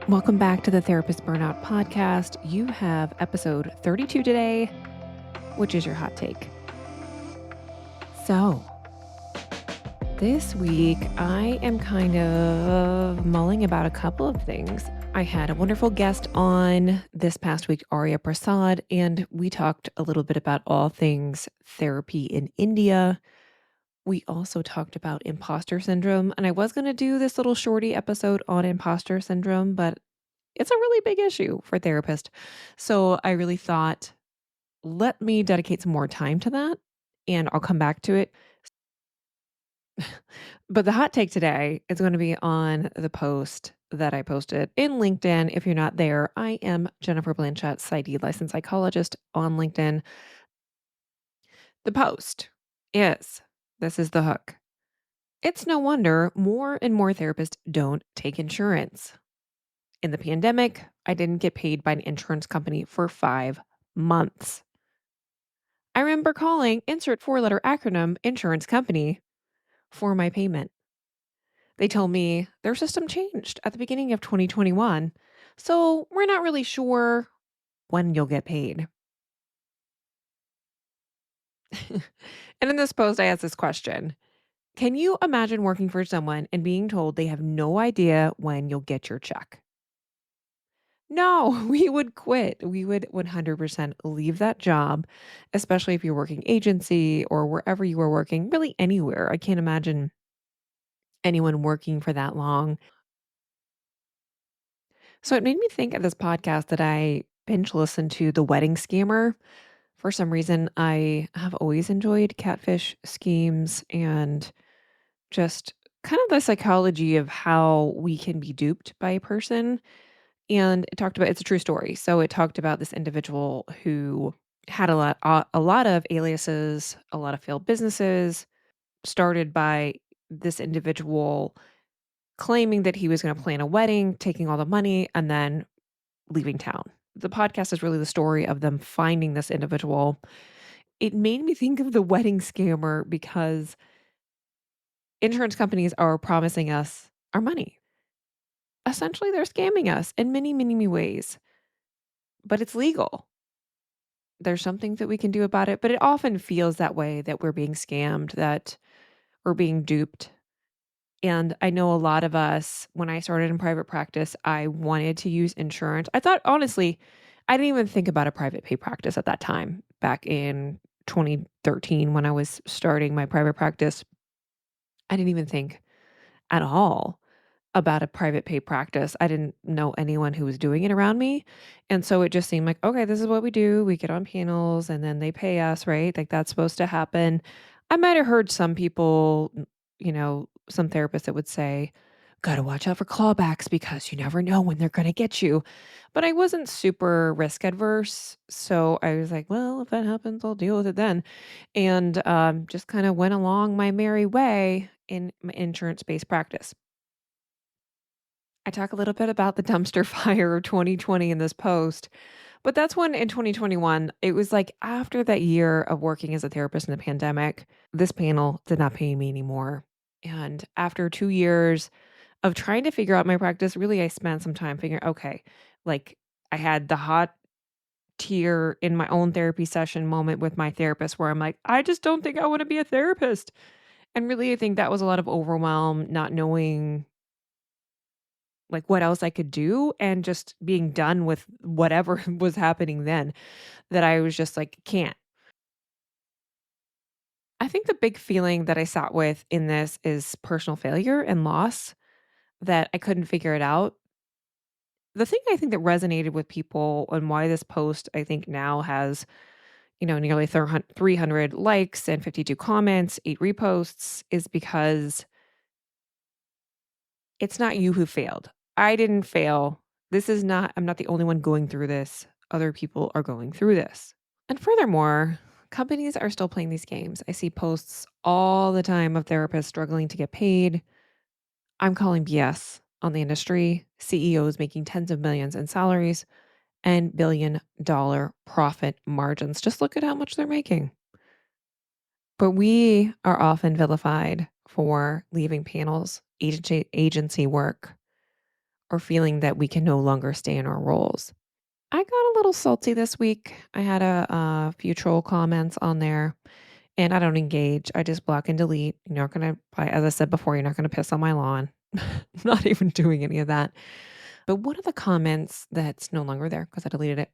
Welcome back to the Therapist Burnout podcast. You have episode 32 today, which is your hot take. So, this week I am kind of mulling about a couple of things. I had a wonderful guest on this past week, Arya Prasad, and we talked a little bit about all things therapy in India. We also talked about imposter syndrome, and I was going to do this little shorty episode on imposter syndrome, but it's a really big issue for therapists. So I really thought, let me dedicate some more time to that and I'll come back to it. But the hot take today is going to be on the post that I posted in LinkedIn. If you're not there, I am Jennifer Blanchett, PsyD licensed psychologist on LinkedIn. The post is this is the hook. It's no wonder more and more therapists don't take insurance. In the pandemic, I didn't get paid by an insurance company for 5 months. I remember calling insert four-letter acronym insurance company for my payment. They told me their system changed at the beginning of 2021, so we're not really sure when you'll get paid. And in this post, I asked this question. Can you imagine working for someone and being told they have no idea when you'll get your check? No, we would quit. We would 100% leave that job, especially if you're working agency or wherever you are working, really anywhere. I can't imagine anyone working for that long. So it made me think of this podcast that I binge listened to, The Wedding Scammer. For some reason, I have always enjoyed catfish schemes and just kind of the psychology of how we can be duped by a person. And it talked about it's a true story. So it talked about this individual who had a lot of aliases, a lot of failed businesses, started by this individual claiming that he was going to plan a wedding, taking all the money, and then leaving town. The podcast is really the story of them finding this individual. It made me think of the wedding scammer because insurance companies are promising us our money. Essentially, they're scamming us in many, many ways, but it's legal. There's something that we can do about it, but it often feels that way that we're being scammed, that we're being duped. And I know a lot of us, when I started in private practice, I wanted to use insurance. I thought, honestly, I didn't even think about a private pay practice at that time, back in 2013 when I was starting my private practice. I didn't even think at all about a private pay practice. I didn't know anyone who was doing it around me. And so it just seemed like, okay, this is what we do. We get on panels and then they pay us, right? Like that's supposed to happen. I might have heard some people, some therapists that would say, got to watch out for clawbacks because you never know when they're going to get you. But I wasn't super risk adverse. So I was like, well, if that happens, I'll deal with it then. And just kind of went along my merry way in my insurance based practice. I talk a little bit about the dumpster fire of 2020 in this post, but that's when in 2021, it was like after that year of working as a therapist in the pandemic, this panel did not pay me anymore. And after 2 years of trying to figure out my practice, really, I spent some time figuring, okay, like I had the hot tear in my own therapy session moment with my therapist where I'm like, I just don't think I want to be a therapist. And really, I think that was a lot of overwhelm, not knowing like what else I could do and just being done with whatever was happening then that I was just like, can't. I think the big feeling that I sat with in this is personal failure and loss that I couldn't figure it out. The thing I think that resonated with people and why this post I think now has, nearly 300 likes and 52 comments, 8 reposts is because it's not you who failed. I didn't fail. I'm not the only one going through this. Other people are going through this. And furthermore, companies are still playing these games. I see posts all the time of therapists struggling to get paid. I'm calling BS on the industry, CEOs making tens of millions in salaries and billion-dollar profit margins. Just look at how much they're making. But we are often vilified for leaving panels, agency work, or feeling that we can no longer stay in our roles. I got a little salty this week. I had a few troll comments on there and I don't engage. I just block and delete. You're not going to, as I said before, you're not going to piss on my lawn. Not even doing any of that. But one of the comments that's no longer there because I deleted it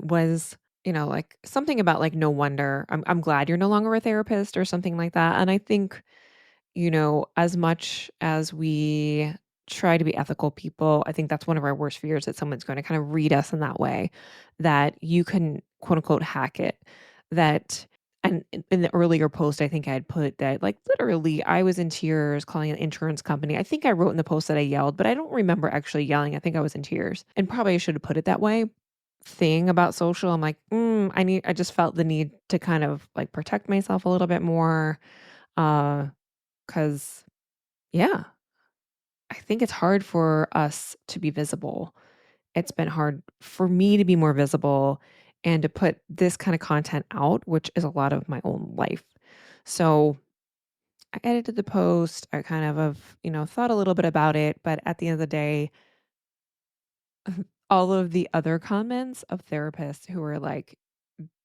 was, like something about like, no wonder I'm glad you're no longer a therapist or something like that. And I think as much as we try to be ethical people, I think that's one of our worst fears that someone's going to kind of read us in that way, that you can quote unquote hack it. That, and in the earlier post, I think I had put that like literally I was in tears calling an insurance company. I think I wrote in the post that I yelled, but I don't remember actually yelling. I think I was in tears and probably I should have put it that way. Thing about social, I'm like, I just felt the need to kind of like protect myself a little bit more. Cause yeah, I think it's hard for us to be visible. It's been hard for me to be more visible and to put this kind of content out, which is a lot of my own life. So I edited the post. I kind of have, thought a little bit about it, but at the end of the day, all of the other comments of therapists who are like,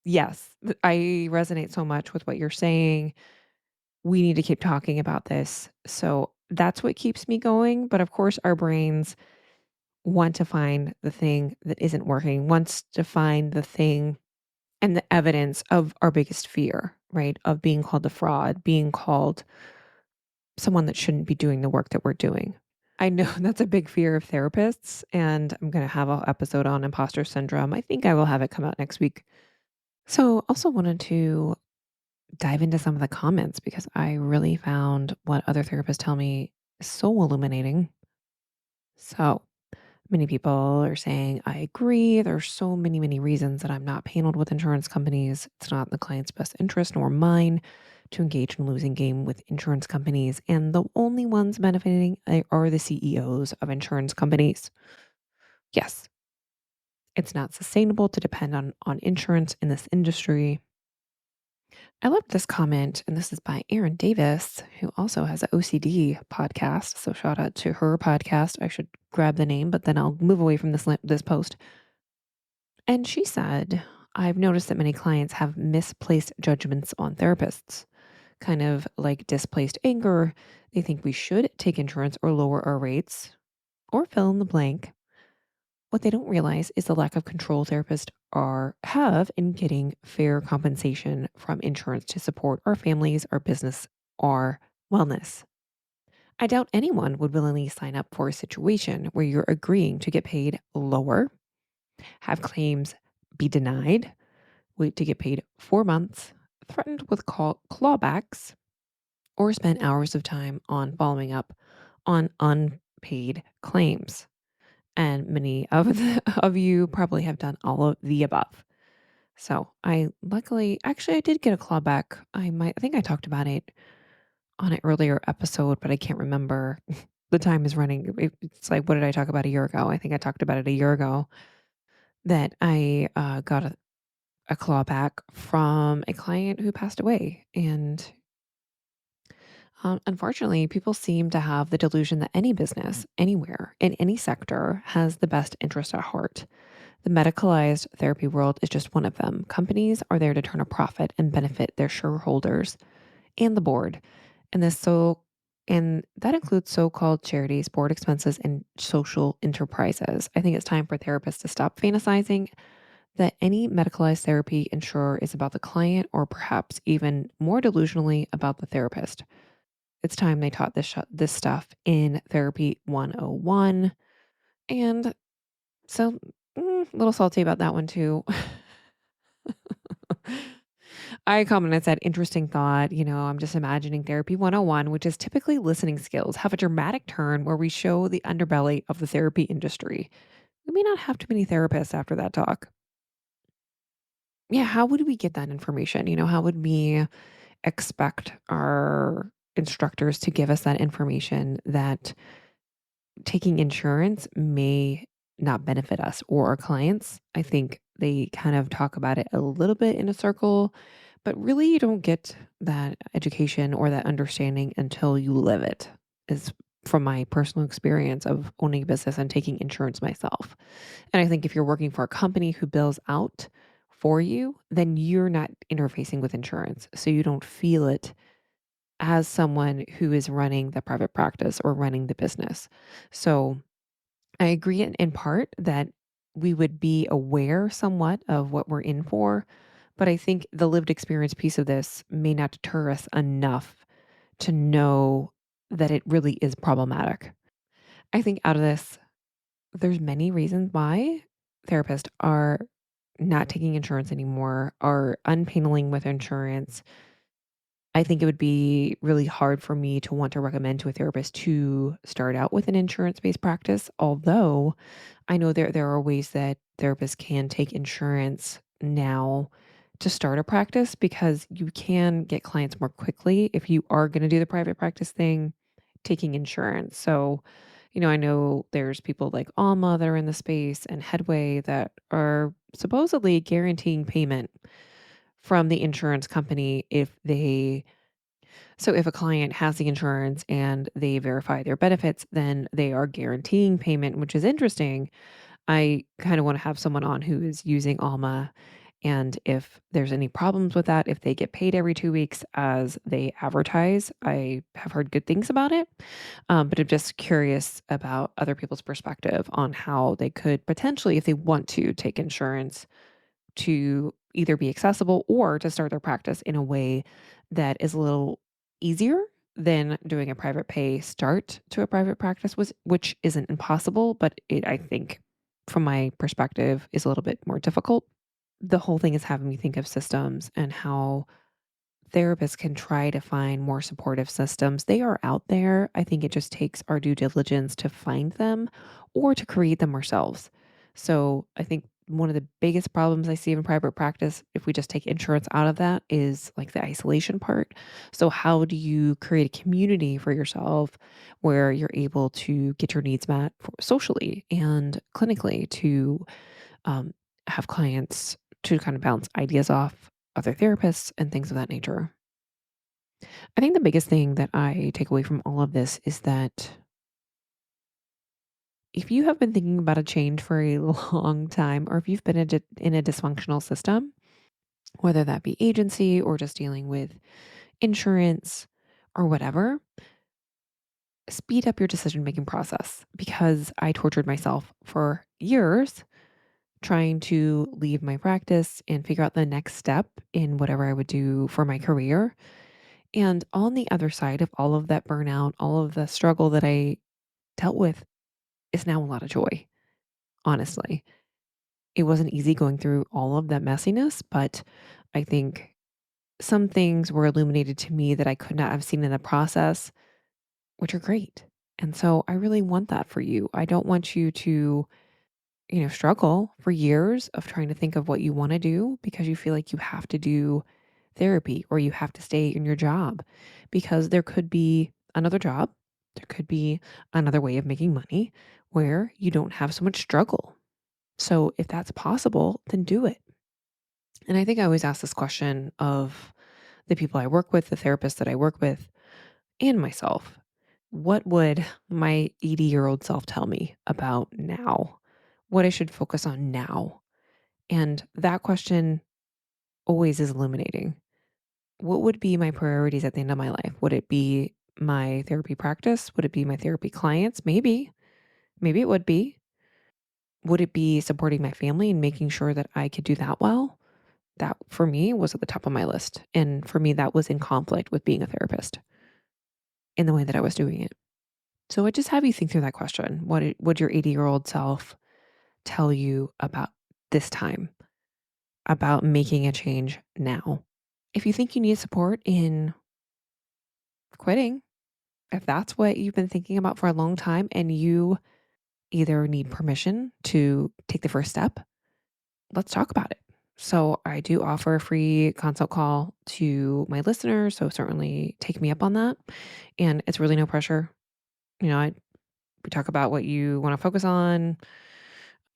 yes, I resonate so much with what you're saying. We need to keep talking about this. So that's what keeps me going. But of course, our brains want to find the thing that isn't working, wants to find the thing and the evidence of our biggest fear, right? Of being called a fraud, being called someone that shouldn't be doing the work that we're doing. I know that's a big fear of therapists, and I'm going to have an episode on imposter syndrome. I think I will have it come out next week. So, also wanted to dive into some of the comments because I really found what other therapists tell me so illuminating. So, many people are saying, I agree. There's so many, many reasons that I'm not paneled with insurance companies. It's not in the client's best interest nor mine to engage in a losing game with insurance companies. And the only ones benefiting are the CEOs of insurance companies. Yes, it's not sustainable to depend on insurance in this industry. I love this comment, and this is by Erin Davis, who also has an OCD podcast. So shout out to her podcast. I should grab the name, but then I'll move away from this post. And she said, I've noticed that many clients have misplaced judgments on therapists, kind of like displaced anger. They think we should take insurance or lower our rates or fill in the blank. What they don't realize is the lack of control therapists have in getting fair compensation from insurance to support our families, our business, our wellness. I doubt anyone would willingly sign up for a situation where you're agreeing to get paid lower, have claims be denied, wait to get paid 4 months, threatened with clawbacks, or spend hours of time on following up on unpaid claims. And many of of you probably have done all of the above. So I luckily, actually, I did get a clawback. I think I talked about it on an earlier episode, but I can't remember. The time is running. It's like, what did I talk about a year ago? I think I talked about it a year ago that I got a clawback from a client who passed away. And unfortunately, people seem to have the delusion that any business, anywhere, in any sector, has the best interest at heart. The medicalized therapy world is just one of them. Companies are there to turn a profit and benefit their shareholders and the board. And and that includes so-called charities, board expenses, and social enterprises. I think it's time for therapists to stop fantasizing that any medicalized therapy insurer is about the client or perhaps even more delusionally about the therapist. It's time they taught this stuff in Therapy 101. And so, a little salty about that one too. I commented and said, interesting thought. I'm just imagining Therapy 101, which is typically listening skills, have a dramatic turn where we show the underbelly of the therapy industry. We may not have too many therapists after that talk. Yeah, how would we get that information? How would we expect our instructors to give us that information that taking insurance may not benefit us or our clients? I think they kind of talk about it a little bit in a circle, but really you don't get that education or that understanding until you live it, is from my personal experience of owning a business and taking insurance myself. And I think if you're working for a company who bills out for you, then you're not interfacing with insurance. So you don't feel it as someone who is running the private practice or running the business. So I agree in part that we would be aware somewhat of what we're in for. But I think the lived experience piece of this may not deter us enough to know that it really is problematic. I think out of this, there's many reasons why therapists are not taking insurance anymore, are unpaneling with insurance. I think it would be really hard for me to want to recommend to a therapist to start out with an insurance-based practice, although I know there are ways that therapists can take insurance now to start a practice because you can get clients more quickly if you are gonna do the private practice thing, taking insurance. So, I know there's people like Alma that are in the space and Headway that are supposedly guaranteeing payment from the insurance company if a client has the insurance and they verify their benefits, then they are guaranteeing payment, which is interesting. I kind of want to have someone on who is using Alma. And if there's any problems with that, if they get paid every 2 weeks as they advertise, I have heard good things about it. But I'm just curious about other people's perspective on how they could potentially, if they want to take insurance, to either be accessible or to start their practice in a way that is a little easier than doing a private pay start to a private practice was which isn't impossible, but it I think from my perspective is a little bit more difficult. The whole thing is having me think of systems and how therapists can try to find more supportive systems. They are out there. I think it just takes our due diligence to find them or to create them ourselves. So I think one of the biggest problems I see in private practice, if we just take insurance out of that, is like the isolation part. So, how do you create a community for yourself where you're able to get your needs met socially and clinically to um, have clients to kind of bounce ideas off other therapists and things of that nature? I think the biggest thing that I take away from all of this is that if you have been thinking about a change for a long time, or if you've been in a dysfunctional system, whether that be agency or just dealing with insurance or whatever, speed up your decision making process because I tortured myself for years trying to leave my practice and figure out the next step in whatever I would do for my career. And on the other side of all of that burnout, all of the struggle that I dealt with is now a lot of joy, honestly. It wasn't easy going through all of that messiness, but I think some things were illuminated to me that I could not have seen in the process, which are great. And so I really want that for you. I don't want you to, struggle for years of trying to think of what you want to do because you feel like you have to do therapy or you have to stay in your job because there could be another job, there could be another way of making money where you don't have so much struggle. So if that's possible, then do it. And I think I always ask this question of the people I work with, the therapists that I work with, and myself. What would my 80-year-old self tell me about now? What I should focus on now? And that question always is illuminating. What would be my priorities at the end of my life? Would it be my therapy practice? Would it be my therapy clients? Maybe. Maybe it would be. Would it be supporting my family and making sure that I could do that well? That for me was at the top of my list. And for me, that was in conflict with being a therapist in the way that I was doing it. So I just have you think through that question. Would your 80-year-old self tell you about this time, about making a change now? If you think you need support in quitting, if that's what you've been thinking about for a long time and you either need permission to take the first step, let's talk about it. So, I do offer a free consult call to my listeners. So, certainly take me up on that. And it's really no pressure. We talk about what you want to focus on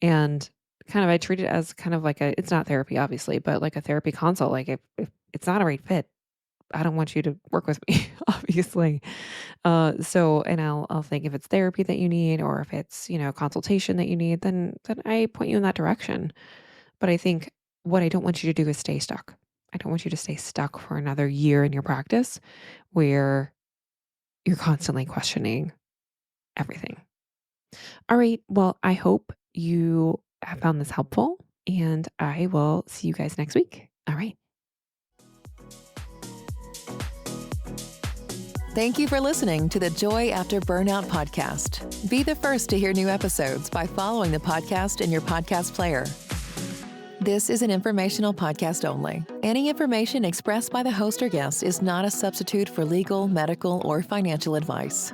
and I treat it as kind of like it's not therapy, obviously, but like a therapy consult. Like if it's not a right fit, I don't want you to work with me, obviously. And I'll think if it's therapy that you need or if it's, consultation that you need, then I point you in that direction. But I think what I don't want you to do is stay stuck. I don't want you to stay stuck for another year in your practice where you're constantly questioning everything. All right. Well, I hope you have found this helpful, and I will see you guys next week. All right. Thank you for listening to the Joy After Burnout podcast. Be the first to hear new episodes by following the podcast in your podcast player. This is an informational podcast only. Any information expressed by the host or guest is not a substitute for legal, medical, or financial advice.